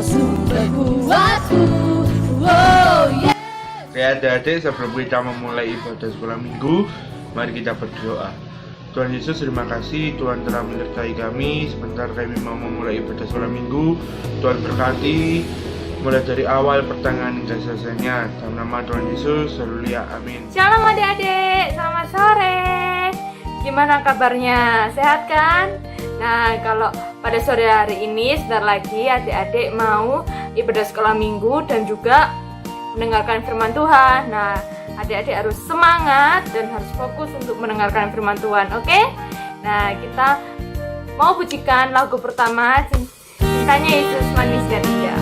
sumber kuatku. Oh yeah. Oke adik-adik, sebelum kita memulai ibadah sekolah minggu, mari kita berdoa. Tuhan Yesus, terima kasih Tuhan telah menyertai kami. Sebentar kami mau memulai ibadah sekolah minggu. Tuhan berkati mulai dari awal pertengahan hingga selesainya. Dalam nama Tuhan Yesus, haleluya, amin. Shalom adik-adik, selamat sore. Gimana kabarnya? Sehat kan? Nah, kalau pada sore hari ini sebentar lagi adik-adik mau ibadah sekolah minggu dan juga mendengarkan firman Tuhan. Nah, adik-adik harus semangat dan harus fokus untuk mendengarkan firman Tuhan, oke? Nah, kita mau pujikan lagu pertama, Cintanya Yesus Manis dan Indah.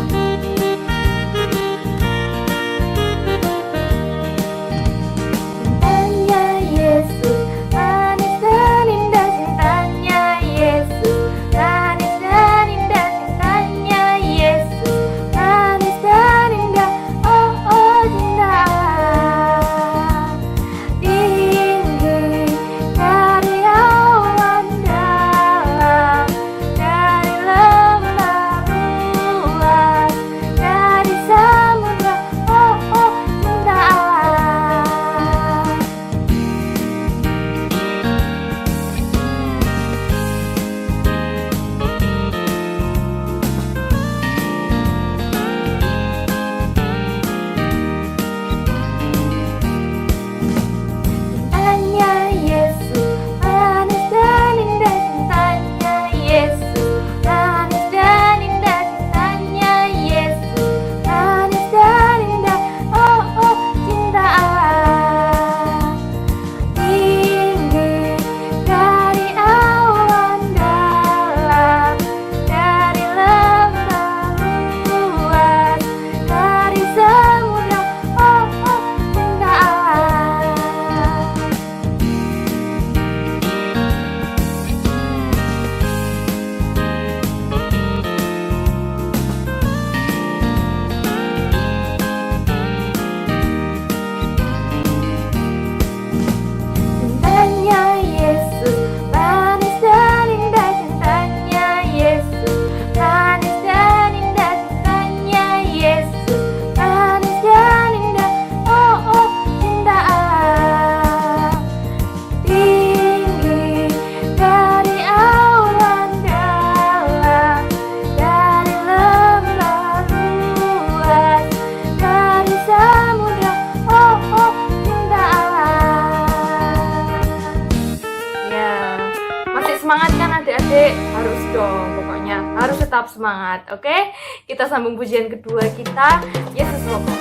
Semangat kan adik-adik? Harus dong, pokoknya harus tetap semangat, oke? Kita sambung pujian kedua kita, Yesus pokok.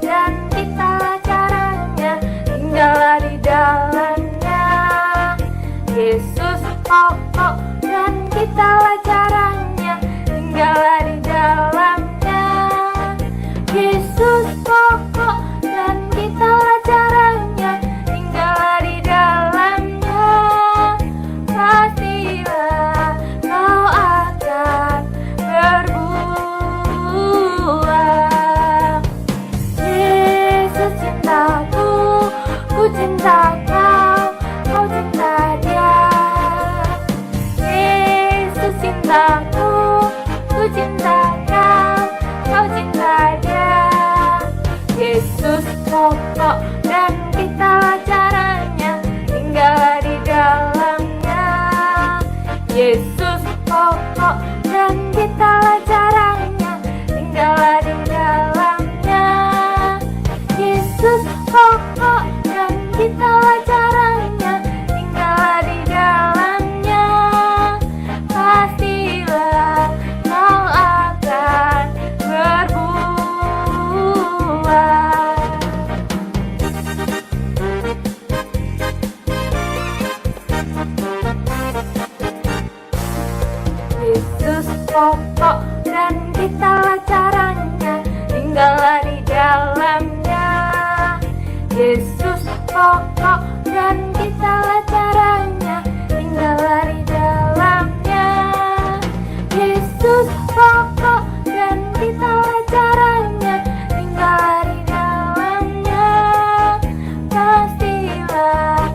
Dan kita caranya tinggallah di dalamnya. Yesus pokok dan kita caranya tinggallah di dalamnya. Yesus pokok dan kita caranya tinggallah di dalamnya. Pastilah kau akan berbuah. Yesus cintaku, ku cinta kau, kau cinta dia. Yesus cintaku, ku cinta kau, kau cinta dia. Yesus pokok dan kita caranya tinggallah di dalamnya. Yesus pokok dan kita caranya tinggallah di dalamnya. Yesus pokok dan kita caranya tinggallah di dalamnya. Pastilah kau akan berbuah. Yesus pokok dan kita caranya tinggallah di dalamnya. Yesus pokok dan kita caranya tinggallah di dalamnya. Yesus pokok dan kita caranya tinggallah di dalamnya. Pastilah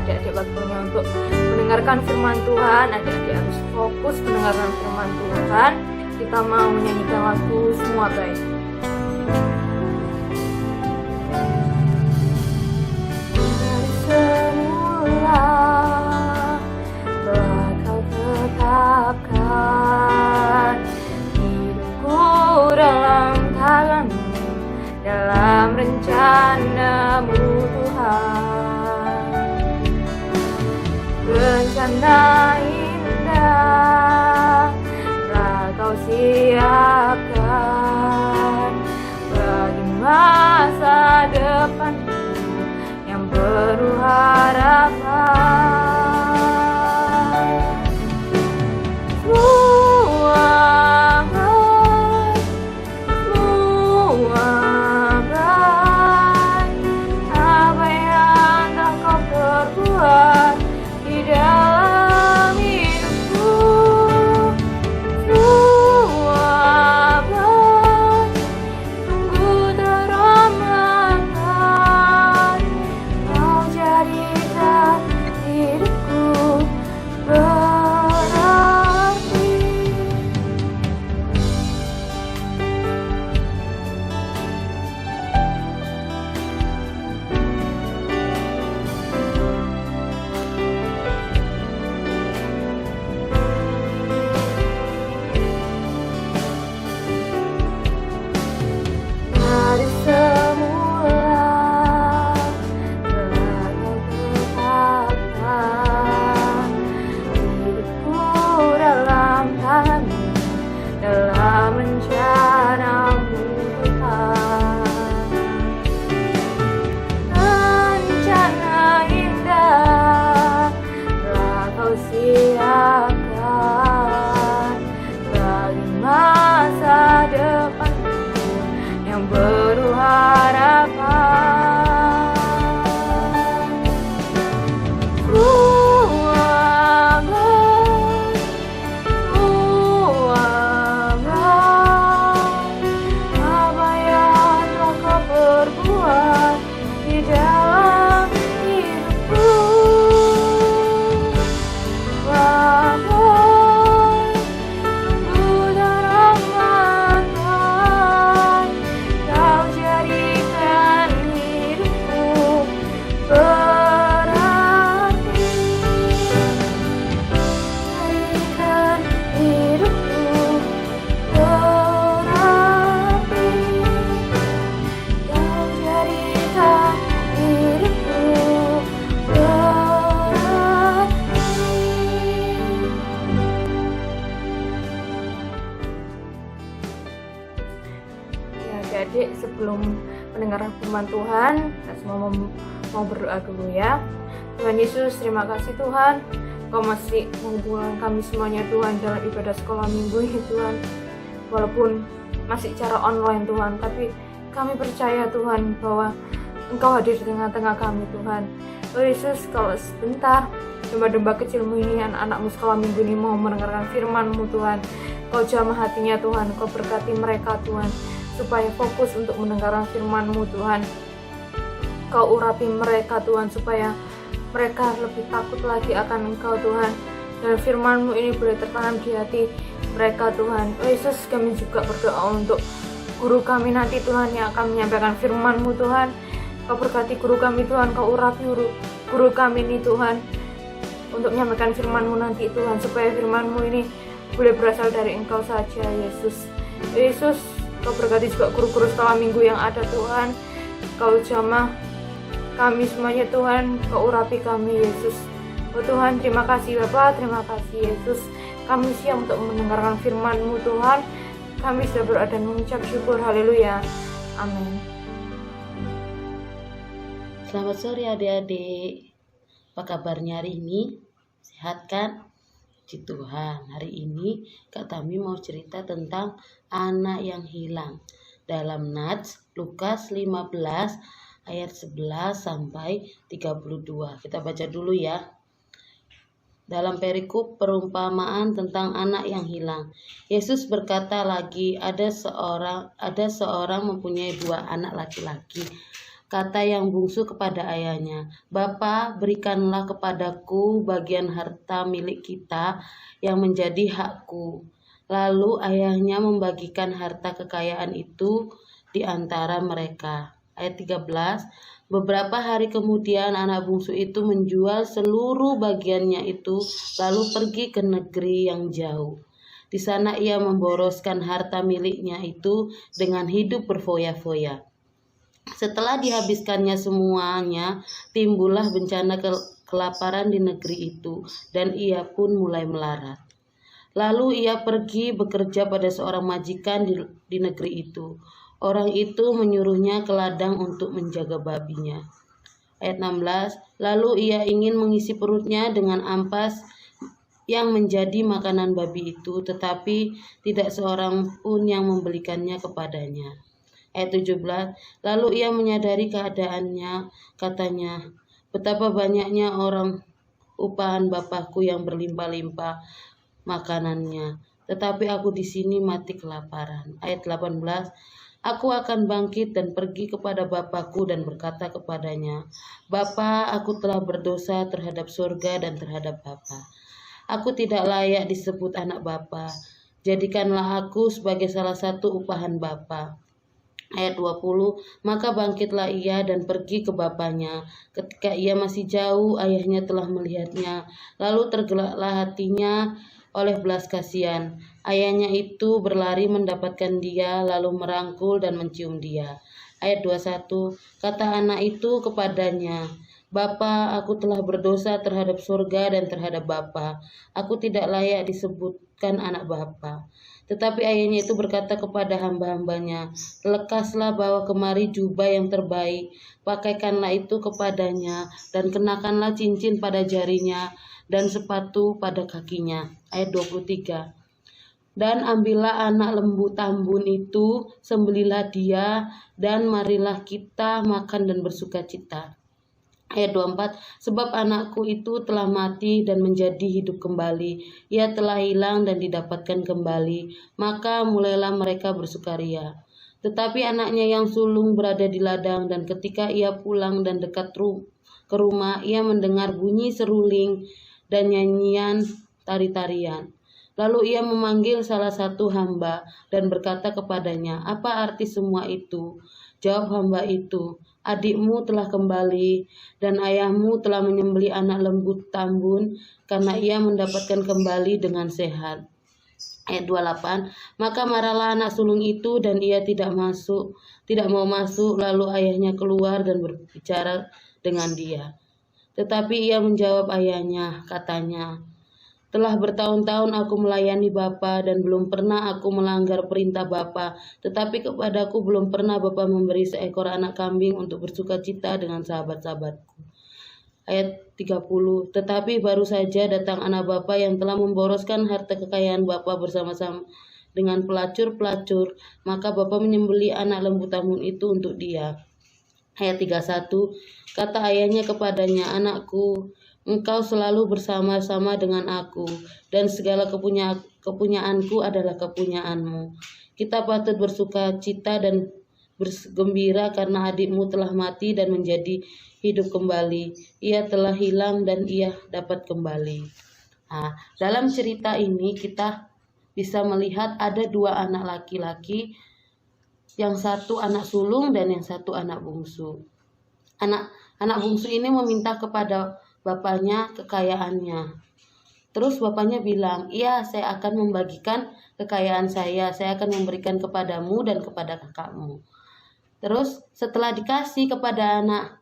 adik-adik waktunya untuk mendengarkan firman Tuhan. Adik-adik harus fokus mendengarkan firman Tuhan. Kita mau menyanyikan lagu Semua Baik. Dari semula telah Kau tetapkan hidupku dalam tangan-Mu, dalam rencana-Mu Tuhan. Rencana indah telah Kau siapkan bagi masa depanku yang penuh harapan. Adik-adik, sebelum mendengarkan firman Tuhan, kita semua mau berdoa dulu ya. Tuhan Yesus, terima kasih Tuhan, Kau masih mengumpulkan kami semuanya Tuhan dalam ibadah sekolah minggu ini Tuhan. Walaupun masih cara online Tuhan, tapi kami percaya Tuhan bahwa Engkau hadir di tengah-tengah kami Tuhan. Tuhan Yesus, kalau sebentar domba-domba kecilmu ini, anak-anakmu sekolah minggu ini mau mendengarkan firman-Mu Tuhan, Kau jamah hatinya Tuhan, Kau berkati mereka Tuhan, supaya fokus untuk mendengarkan firman-Mu Tuhan. Kau urapi mereka Tuhan, supaya mereka lebih takut lagi akan Engkau Tuhan, dan firman-Mu ini boleh tertanam di hati mereka Tuhan. Oh Yesus, kami juga berdoa untuk guru kami nanti Tuhan yang akan menyampaikan firman-Mu Tuhan. Kau berkati guru kami Tuhan, Kau urapi guru kami ini Tuhan, untuk menyampaikan firman-Mu nanti Tuhan, supaya firman-Mu ini boleh berasal dari Engkau saja Yesus. Yesus, Kau berkati juga guru-guru sekolah minggu yang ada Tuhan. Kau jamah kami semuanya Tuhan, Kau urapi kami Yesus. Oh Tuhan, terima kasih Bapa, terima kasih Yesus. Kami siap untuk mendengarkan firman-Mu Tuhan. Kami sudah berdoa dan mengucap syukur, haleluya, amin. Selamat sore adik-adik. Apa kabarnya hari ini? Sehat kan? Puji Tuhan. Hari ini Kak Tami mau cerita tentang anak yang hilang. Dalam Nats Lukas 15 ayat 11 sampai 32. Kita baca dulu ya. Dalam perikop perumpamaan tentang anak yang hilang, Yesus berkata lagi, ada seorang mempunyai 2 anak laki-laki. kata yang bungsu kepada ayahnya, "Bapa, berikanlah kepadaku bagian harta milik kita yang menjadi hakku." Lalu ayahnya membagikan harta kekayaan itu di antara mereka. Ayat 13. Beberapa hari kemudian anak bungsu itu menjual seluruh bagiannya itu lalu pergi ke negeri yang jauh. Di sana ia memboroskan harta miliknya itu dengan hidup berfoya-foya. Setelah dihabiskannya semuanya, timbullah bencana kelaparan di negeri itu, dan ia pun mulai melarat. Lalu ia pergi bekerja pada seorang majikan di negeri itu. Orang itu menyuruhnya ke ladang untuk menjaga babinya. Ayat 16. Lalu ia ingin mengisi perutnya dengan ampas yang menjadi makanan babi itu, tetapi tidak seorang pun yang membelikannya kepadanya. Ayat 17. Lalu ia menyadari keadaannya, katanya, "Betapa banyaknya orang upahan bapakku yang berlimpah-limpah makanannya, tetapi aku di sini mati kelaparan." Ayat 18. Aku akan bangkit dan pergi kepada bapakku dan berkata kepadanya, "Bapa, aku telah berdosa terhadap surga dan terhadap Bapa. Aku tidak layak disebut anak Bapa. Jadikanlah aku sebagai salah satu upahan Bapa." Ayat 20. Maka bangkitlah ia dan pergi ke bapaknya. Ketika ia masih jauh, ayahnya telah melihatnya. Lalu tergeraklah hatinya oleh belas kasihan. Ayahnya itu berlari mendapatkan dia, lalu merangkul dan mencium dia. Ayat 21. Kata anak itu kepadanya, "Bapa, aku telah berdosa terhadap surga dan terhadap Bapa. Aku tidak layak disebutkan anak Bapa." Tetapi ayahnya itu berkata kepada hamba-hambanya, "Lekaslah bawa kemari jubah yang terbaik, pakaikanlah itu kepadanya, dan kenakanlah cincin pada jarinya, dan sepatu pada kakinya." Ayat 23. Dan ambillah anak lembu tambun itu, sembelilah dia, dan marilah kita makan dan bersuka cita. Ayat 24. Sebab anakku itu telah mati dan menjadi hidup kembali. Ia telah hilang dan didapatkan kembali. Maka mulailah mereka bersukaria. Tetapi anaknya yang sulung berada di ladang, dan ketika ia pulang dan dekat ke rumah, ia mendengar bunyi seruling dan nyanyian tari-tarian. Lalu ia memanggil salah satu hamba dan berkata kepadanya, "Apa arti semua itu?" Jawab hamba itu, "Adikmu telah kembali, dan ayahmu telah menyembelih anak lembu tambun, karena ia mendapatkan kembali dengan sehat." Ayat 28. Maka marahlah anak sulung itu, dan ia tidak mau masuk. Lalu ayahnya keluar dan berbicara dengan dia. Tetapi ia menjawab ayahnya, katanya, "Telah bertahun-tahun aku melayani Bapa, dan belum pernah aku melanggar perintah Bapa. Tetapi kepadaku belum pernah Bapa memberi seekor anak kambing untuk bersuka cita dengan sahabat-sahabatku." Ayat 30. Tetapi baru saja datang anak Bapa yang telah memboroskan harta kekayaan Bapa bersama-sama dengan pelacur-pelacur. Maka Bapa menyembelih anak lembu tambun itu untuk dia. Ayat 31. Kata ayahnya kepadanya, "Anakku, engkau selalu bersama-sama dengan aku, dan segala kepunyaanku adalah kepunyaanmu. Kita patut bersuka cita dan bergembira karena adikmu telah mati dan menjadi hidup kembali. Ia telah hilang dan ia dapat kembali." Nah, dalam cerita ini kita bisa melihat ada dua anak laki-laki, yang satu anak sulung dan yang satu anak bungsu. Anak bungsu ini meminta kepada bapaknya kekayaannya. Terus bapaknya bilang, "Iya, saya akan membagikan kekayaan saya akan memberikan kepadamu dan kepada kakakmu." Terus setelah dikasih kepada anak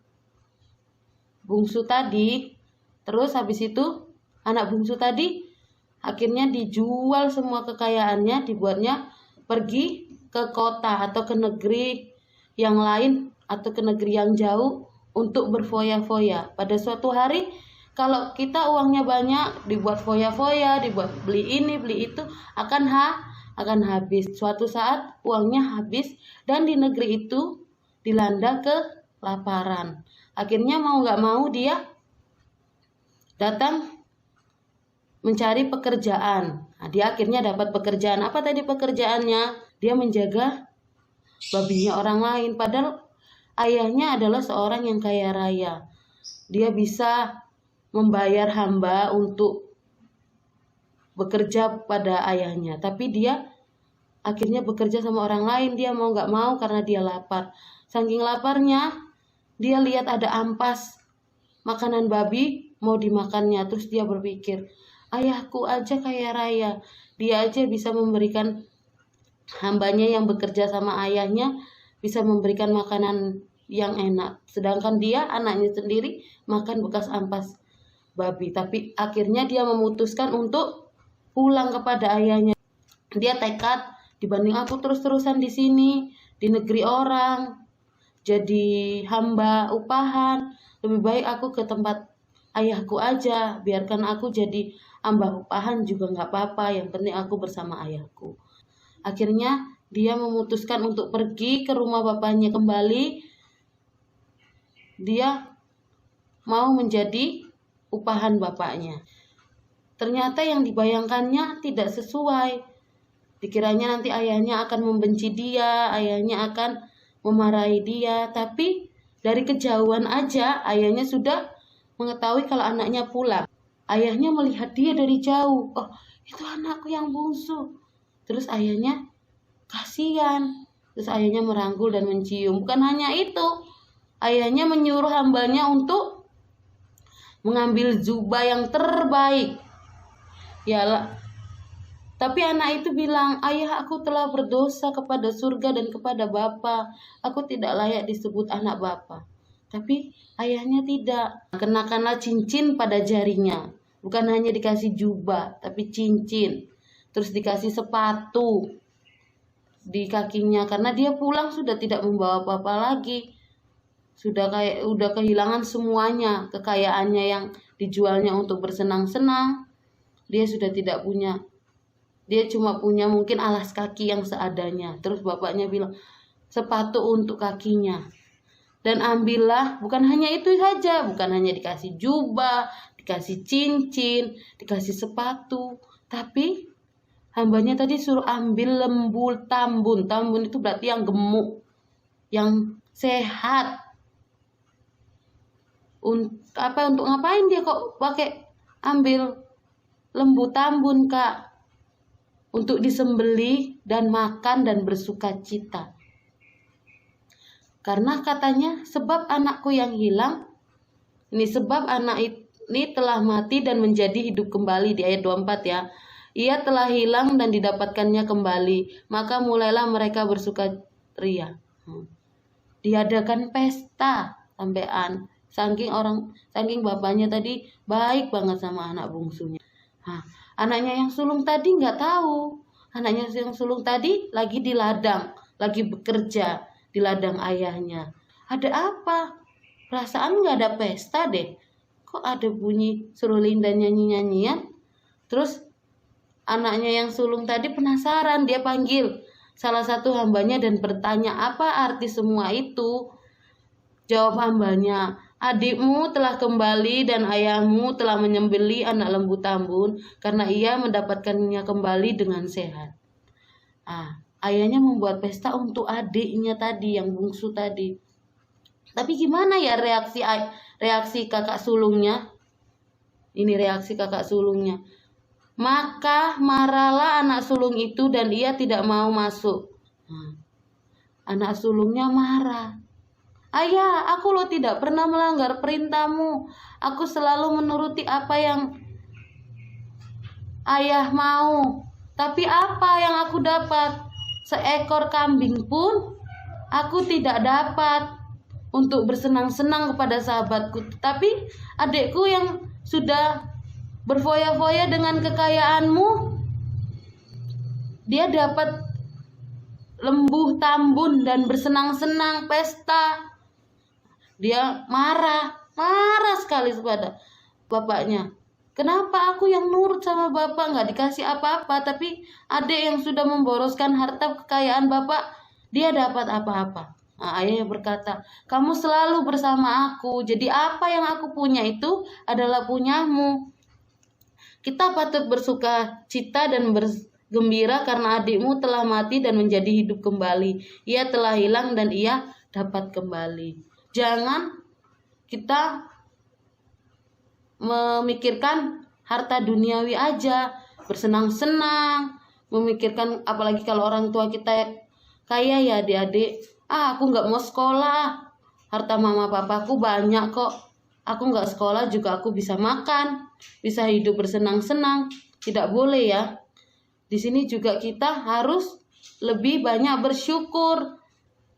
bungsu tadi, terus habis itu anak bungsu tadi akhirnya dijual semua kekayaannya, dibuatnya pergi ke kota atau ke negeri yang lain atau ke negeri yang jauh untuk berfoya-foya. Pada suatu hari kalau kita uangnya banyak, dibuat foya-foya, dibuat beli ini, beli itu, akan habis. Suatu saat uangnya habis dan di negeri itu dilanda kelaparan. Akhirnya mau gak mau dia datang mencari pekerjaan. Nah, dia akhirnya dapat pekerjaan. Apa tadi pekerjaannya? Dia menjaga babinya orang lain. Padahal ayahnya adalah seorang yang kaya raya. Dia bisa membayar hamba untuk bekerja pada ayahnya, tapi dia akhirnya bekerja sama orang lain. Dia mau gak mau karena dia lapar. Saking laparnya, dia lihat ada ampas makanan babi mau dimakannya. Terus dia berpikir, ayahku aja kaya raya, dia aja bisa memberikan hambanya yang bekerja sama ayahnya, bisa memberikan makanan yang enak, sedangkan dia anaknya sendiri makan bekas ampas babi. Tapi akhirnya dia memutuskan untuk pulang kepada ayahnya. Dia tekad, dibanding aku terus-terusan di sini di negeri orang jadi hamba upahan, lebih baik aku ke tempat ayahku aja. Biarkan aku jadi hamba upahan juga nggak apa-apa, yang penting aku bersama ayahku. Akhirnya dia memutuskan untuk pergi ke rumah bapaknya kembali. Dia mau menjadi upahan bapaknya. Ternyata yang dibayangkannya tidak sesuai. Dikiranya nanti ayahnya akan membenci dia, ayahnya akan memarahi dia. Tapi dari kejauhan aja ayahnya sudah mengetahui kalau anaknya pulang. Ayahnya melihat dia dari jauh. Oh, itu anakku yang bungsu. Terus ayahnya kasihan. Terus ayahnya merangkul dan mencium. Bukan hanya itu, ayahnya menyuruh hambanya untuk mengambil jubah yang terbaik. Yalah. Tapi anak itu bilang, ayah, aku telah berdosa kepada surga dan kepada Bapa. Aku tidak layak disebut anak Bapa. Tapi ayahnya tidak. Kenakanlah cincin pada jarinya. Bukan hanya dikasih jubah, tapi cincin. Terus dikasih sepatu di kakinya, karena dia pulang sudah tidak membawa apa-apa lagi. Udah kehilangan semuanya, kekayaannya yang dijualnya untuk bersenang-senang. Dia sudah tidak punya. Dia cuma punya mungkin alas kaki yang seadanya. Terus bapaknya bilang, sepatu untuk kakinya. Dan ambillah, bukan hanya itu saja, bukan hanya dikasih jubah, dikasih cincin, dikasih sepatu, tapi hambanya tadi suruh ambil lembu tambun. Tambun itu berarti yang gemuk, yang sehat. Untuk ngapain dia kok pakai ambil lembu tambun, Kak? Untuk disembelih dan makan dan bersuka cita. Karena katanya sebab anakku yang hilang, ini sebab anak ini telah mati dan menjadi hidup kembali, di ayat 24 ya. Ia telah hilang dan didapatkannya kembali, maka mulailah mereka bersuka ria. Diadakan pesta sampean. Saking bapaknya tadi baik banget sama anak bungsunya. Anaknya yang sulung tadi nggak tahu. Anaknya yang sulung tadi lagi di ladang, lagi bekerja di ladang ayahnya. Ada apa? Perasaan nggak ada pesta deh. Kok ada bunyi seruling dan nyanyi-nyanyian? Terus anaknya yang sulung tadi penasaran, dia panggil salah satu hambanya dan bertanya, apa arti semua itu? Jawab hambanya, adikmu telah kembali dan ayahmu telah menyembelih anak lembu tambun karena ia mendapatkannya kembali dengan sehat. Ayahnya membuat pesta untuk adiknya tadi, yang bungsu tadi. Tapi gimana ya reaksi kakak sulungnya? Ini reaksi kakak sulungnya. Maka marahlah anak sulung itu dan ia tidak mau masuk. Anak sulungnya marah. Ayah, aku loh tidak pernah melanggar perintahmu. Aku selalu menuruti apa yang ayah mau. Tapi apa yang aku dapat? Seekor kambing pun aku tidak dapat untuk bersenang-senang kepada sahabatku. Tapi adikku yang sudah berfoya-foya dengan kekayaanmu, dia dapat lembu tambun dan bersenang-senang pesta. Dia marah sekali kepada bapaknya. Kenapa aku yang nurut sama bapak nggak dikasih apa-apa, tapi adik yang sudah memboroskan harta kekayaan bapak, dia dapat apa-apa. Ayahnya berkata, kamu selalu bersama aku, jadi apa yang aku punya itu adalah punyamu. Kita patut bersuka cita dan bergembira karena adikmu telah mati dan menjadi hidup kembali. Ia telah hilang dan ia dapat kembali. Jangan kita memikirkan harta duniawi aja, bersenang-senang, memikirkan apalagi kalau orang tua kita kaya ya adik-adik, aku nggak mau sekolah, harta mama papaku banyak kok, aku nggak sekolah juga aku bisa makan, bisa hidup bersenang-senang. Tidak boleh ya. Di sini juga kita harus lebih banyak bersyukur,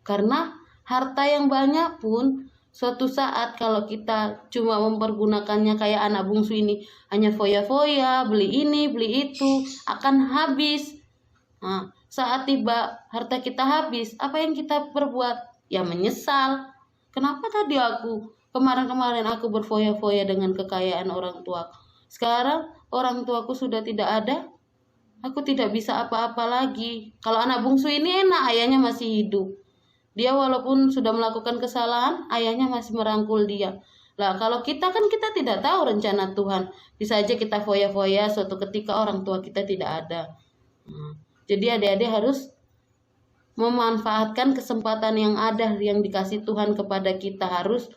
karena harta yang banyak pun suatu saat kalau kita cuma mempergunakannya kayak anak bungsu ini, hanya foya-foya, beli ini, beli itu, akan habis. Nah, saat tiba harta kita habis, apa yang kita perbuat? Ya menyesal. Kenapa tadi kemarin-kemarin aku berfoya-foya dengan kekayaan orang tua. Sekarang orang tuaku sudah tidak ada, aku tidak bisa apa-apa lagi. Kalau anak bungsu ini enak, ayahnya masih hidup. Dia walaupun sudah melakukan kesalahan, ayahnya masih merangkul dia. Lah kalau kita kan kita tidak tahu rencana Tuhan. Bisa aja kita foya-foya suatu ketika orang tua kita tidak ada. Jadi adik-adik harus memanfaatkan kesempatan yang ada yang dikasih Tuhan kepada kita. Harus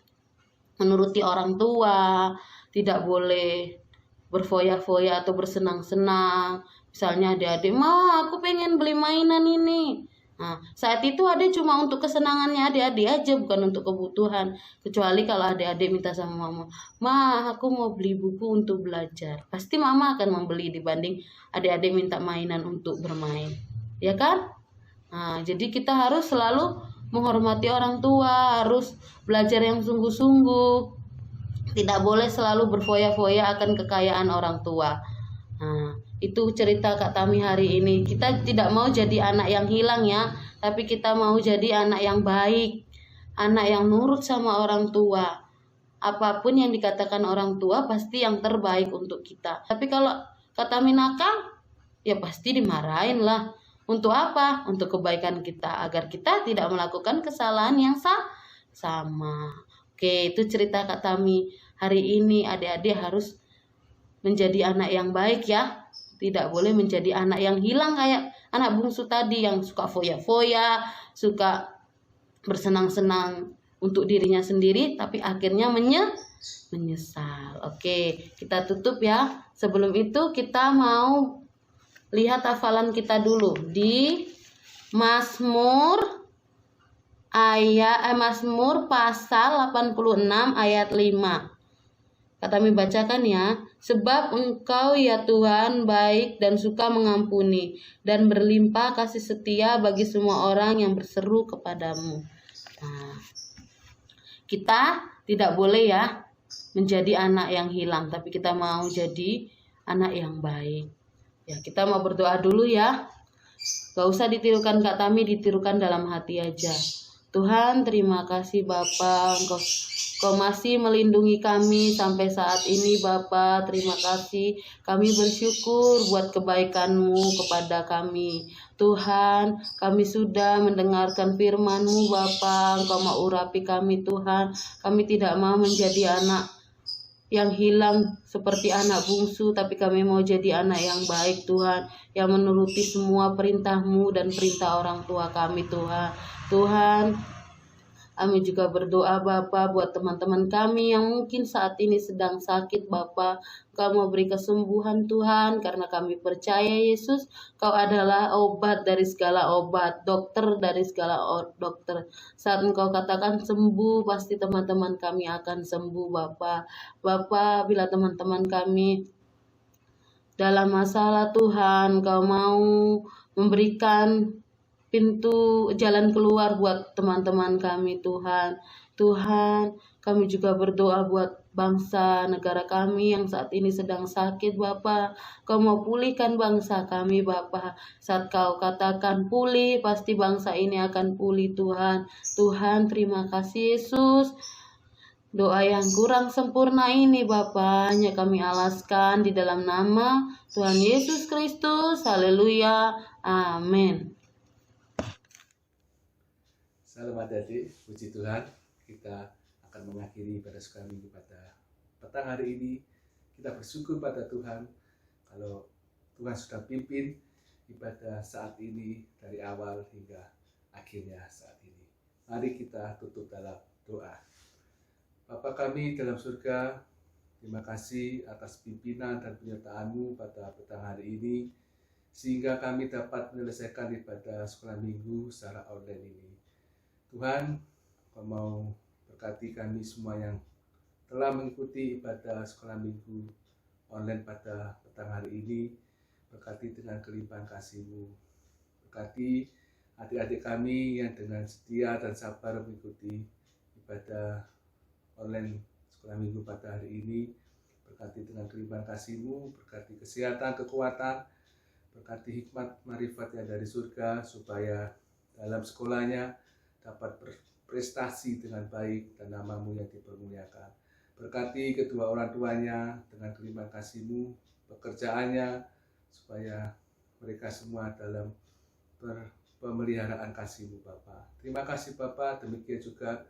menuruti orang tua, tidak boleh berfoya-foya atau bersenang-senang. Misalnya adik-adik, "Ma, aku pengen beli mainan ini." Nah, saat itu adik cuma untuk kesenangannya adik-adik aja, bukan untuk kebutuhan. Kecuali kalau adik-adik minta sama mama, "Ma, aku mau beli buku untuk belajar." Pasti mama akan membeli dibanding adik-adik minta mainan untuk bermain. Ya kan? Nah, jadi kita harus selalu menghormati orang tua, harus belajar yang sungguh-sungguh. Tidak boleh selalu berfoya-foya akan kekayaan orang tua. Nah, itu cerita Kak Tami hari ini. Kita tidak mau jadi anak yang hilang ya, tapi kita mau jadi anak yang baik, anak yang nurut sama orang tua. Apapun yang dikatakan orang tua pasti yang terbaik untuk kita. Tapi kalau Kak Tami nakal, ya pasti dimarahin lah. Untuk apa? Untuk kebaikan kita, agar kita tidak melakukan kesalahan yang sama. Oke, itu cerita Kak Tami hari ini. Adik-adik harus menjadi anak yang baik ya. Tidak boleh menjadi anak yang hilang kayak anak bungsu tadi yang suka foya-foya, suka bersenang-senang untuk dirinya sendiri, tapi akhirnya menyesal. Oke, kita tutup ya. Sebelum itu kita mau lihat hafalan kita dulu di Mazmur pasal 86 ayat 5. Kami bacakan ya. Sebab Engkau ya Tuhan baik dan suka mengampuni, dan berlimpah kasih setia bagi semua orang yang berseru kepadamu. Nah, kita tidak boleh ya menjadi anak yang hilang, tapi kita mau jadi anak yang baik. Ya, kita mau berdoa dulu ya. Gak usah ditirukan Kak Tami, ditirukan dalam hati aja. Tuhan, terima kasih Bapa, Engkau masih melindungi kami sampai saat ini Bapa. Terima kasih, kami bersyukur buat kebaikan-Mu kepada kami. Tuhan, kami sudah mendengarkan firman-Mu Bapa. Engkau mau urapi kami Tuhan. Kami tidak mau menjadi anak yang hilang seperti anak bungsu, tapi kami mau jadi anak yang baik Tuhan, yang menuruti semua perintah-Mu dan perintah orang tua kami Tuhan. Tuhan, kami juga berdoa Bapa buat teman-teman kami yang mungkin saat ini sedang sakit Bapa. Engkau mau beri kesembuhan Tuhan, karena kami percaya Yesus, Kau adalah obat dari segala obat, dokter dari segala dokter. Saat Engkau katakan sembuh, pasti teman-teman kami akan sembuh Bapa. Bapa, bila teman-teman kami dalam masalah Tuhan, Kau mau memberikan pintu jalan keluar buat teman-teman kami Tuhan. Tuhan, kami juga berdoa buat bangsa negara kami yang saat ini sedang sakit Bapa. Kau mau pulihkan bangsa kami Bapa. Saat Kau katakan pulih, pasti bangsa ini akan pulih Tuhan. Tuhan, terima kasih Yesus. Doa yang kurang sempurna ini Bapa hanya kami alaskan di dalam nama Tuhan Yesus Kristus. Haleluya. Amin. Salam adik-adik, puji Tuhan. Kita akan mengakhiri pada sekolah minggu pada petang hari ini. Kita bersyukur pada Tuhan kalau Tuhan sudah pimpin ibadah saat ini dari awal hingga akhirnya saat ini. Mari kita tutup dalam doa. Bapa kami dalam surga, terima kasih atas pimpinan dan penyertaan-Mu pada petang hari ini, sehingga kami dapat menyelesaikan ibadah sekolah minggu secara online ini. Tuhan, Kau mau berkati kami semua yang telah mengikuti ibadah sekolah minggu online pada petang hari ini. Berkati dengan kelimpahan kasih-Mu. Berkati adik-adik kami yang dengan setia dan sabar mengikuti ibadah online sekolah minggu pada hari ini. Berkati dengan kelimpahan kasih-Mu, berkati kesehatan, kekuatan, berkati hikmat marifat yang dari surga, supaya dalam sekolahnya dapat berprestasi dengan baik dan nama-Mu yang dipermuliakan. Berkati kedua orang tuanya dengan kelimpahan kasih-Mu, pekerjaannya, supaya mereka semua dalam pemeliharaan kasih-Mu Bapa. Terima kasih Bapa, demikian juga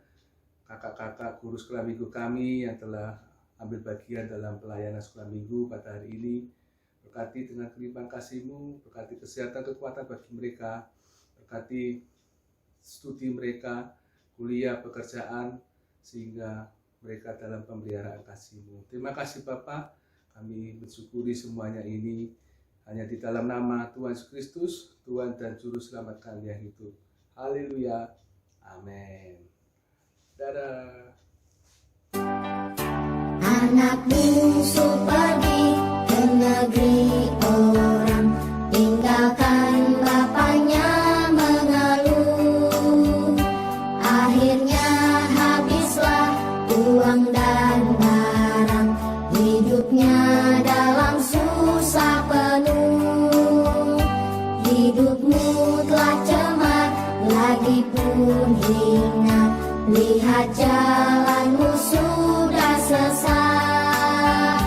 kakak-kakak guru sekolah minggu kami yang telah ambil bagian dalam pelayanan sekolah minggu pada hari ini. Berkati dengan kelimpahan kasih-Mu, berkati kesehatan, kekuatan bagi mereka, berkati studi mereka, kuliah, pekerjaan, sehingga mereka dalam pemeliharaan kasih-Mu. Terima kasih Bapa, kami mensyukuri semuanya ini hanya di dalam nama Tuhan Yesus Kristus, Tuhan dan Juru Selamat kami yang hidup. Haleluya. Amin. Dadah. Anak bungsu pergi ke negeri orang, tinggalkan bapaknya mengeluh. Akhirnya habislah uang dan barang, hidupnya dalam susah penuh. Hidupmu telah cemar, lagi pun hina, lihat jalanmu sudah sesat.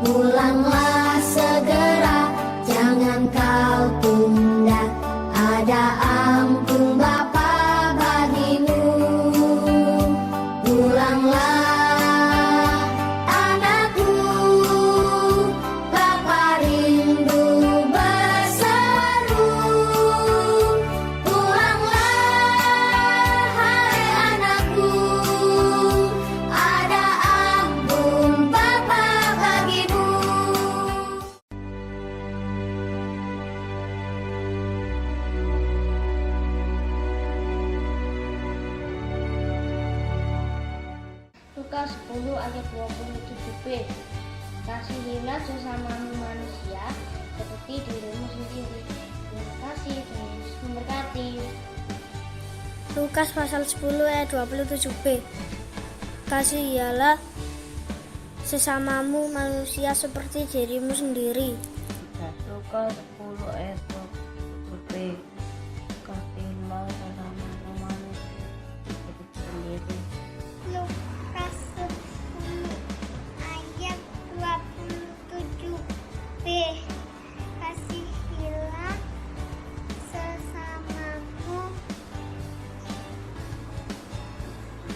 Pulanglah segera, jangan kau tunda, ada ampun Bapa bagimu. Pulanglah anakku, Bapa rindu berseru. Pulanglah hai anakku, ada ampun Bapa bagimu. Lukas 10 ayat 27b. Kasihilah sesamamu manusia seperti dirimu sendiri. Terima kasih, Tuhan Yesus memberkati. Lukas pasal 10 ayat 27b. Kasihilah sesamamu manusia seperti dirimu sendiri. Lukas 10 ayat 27b. Kasihilah sesamamu manusia seperti sendiri. Lukas 10 ayat 27b. Kasihilah sesamamu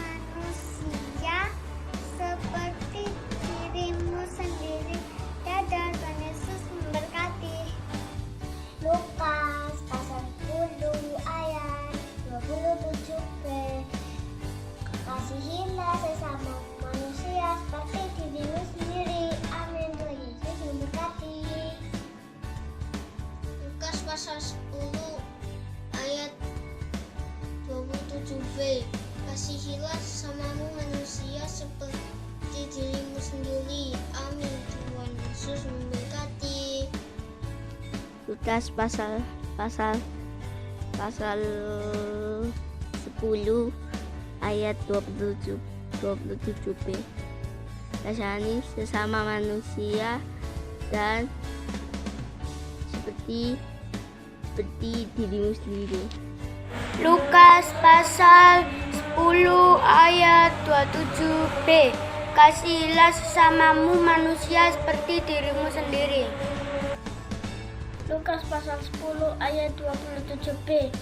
manusia seperti dirimu sendiri. Dadah, Tuhan Yesus memberkati. Lukas pasal 10 ayat 27b. Kasihilah sesama manusia seperti dirimu sendiri. Amin. Tuhan Yesus memberkati. Lukas pasal 10 ayat 27b. Kasihilah sesamamu manusia seperti dirimu sendiri. Amin. Tuhan Yesus memberkati. Lukas pasal 10 ayat 27b. Kasihani sesama manusia dan seperti dirimu sendiri. Lukas pasal 10 ayat 27b. Kasihilah sesamamu manusia seperti dirimu sendiri. Lukas pasal 10 ayat 27b.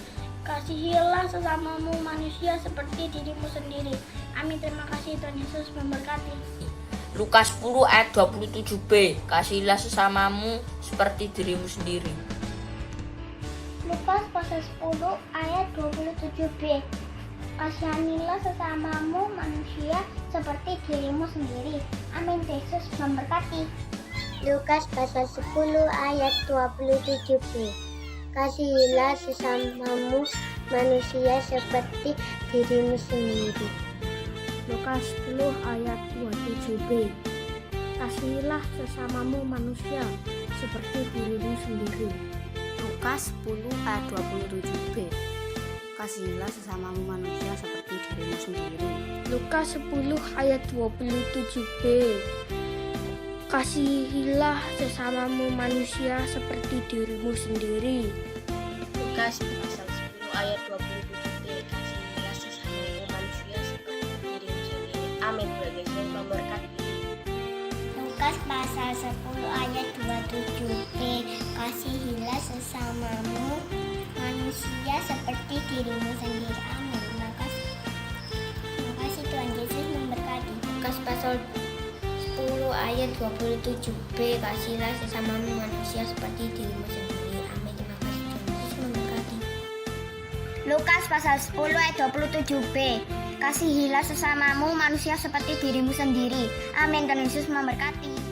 Kasihilah sesamamu manusia seperti dirimu sendiri. Amin. Terima kasih, Tuhan Yesus memberkati. Lukas 10 ayat 27b. Kasihilah sesamamu seperti dirimu sendiri. Lukas pasal 10 ayat 27b. Kasihanilah sesamamu manusia seperti dirimu sendiri. Amin. Yesus memberkati. Lukas pasal 10 ayat 27b. Kasihilah sesamamu manusia seperti dirimu sendiri. Lukas 10 ayat 27b. Kasihilah sesamamu manusia seperti dirimu sendiri. Lukas 10 ayat 27b. Kasihilah sesamamu manusia seperti dirimu sendiri. Lukas 10 ayat 27b. Kasihilah sesamamu manusia seperti dirimu sendiri. Lukas pasal 10 ayat 27b. Kasihilah sesamamu manusia seperti dirimu sendiri. Amin. Tuhan Yesus memberkati. Lukas pasal 10 ayat 27b. Kasihilah sesamamu manusia seperti dirimu sendiri. Amin. Terima kasih Tuhan Yesus memberkati. Lukas pasal 10 ayat 27b. Kasihilah sesamamu manusia seperti dirimu sendiri. Amin. Terima kasih Tuhan Yesus memberkati. Lukas pasal 10 ayat 27b. Kasihilah sesamamu manusia seperti dirimu sendiri. Amin. Tuhan Yesus memberkati.